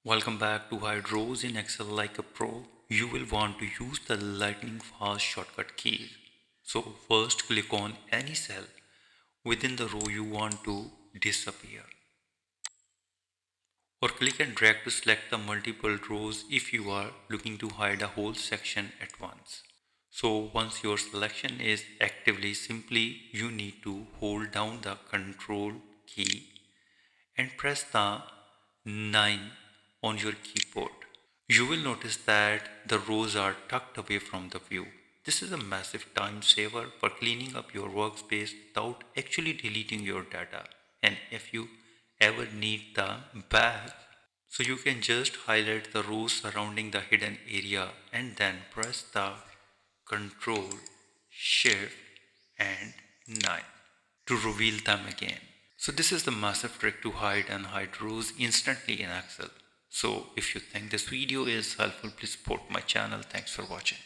Welcome back to Hide Rows in Excel like a pro. You will want to use the lightning fast shortcut keys. So first click on any cell within the row you want to disappear. Or click and drag to select the multiple rows if you are looking to hide a whole section at once. So once your selection is actively, simply you need to hold down the Ctrl key and press the 9 on your keyboard. You will notice that the rows are tucked away from the view. This is a massive time saver for cleaning up your workspace without actually deleting your data. And if you ever need them back, so you can just highlight the rows surrounding the hidden area and then press the Ctrl Shift and 9 to reveal them again. So this is the massive trick to hide and hide rows instantly in Excel. So if you think this video is helpful, please support my channel. Thanks for watching.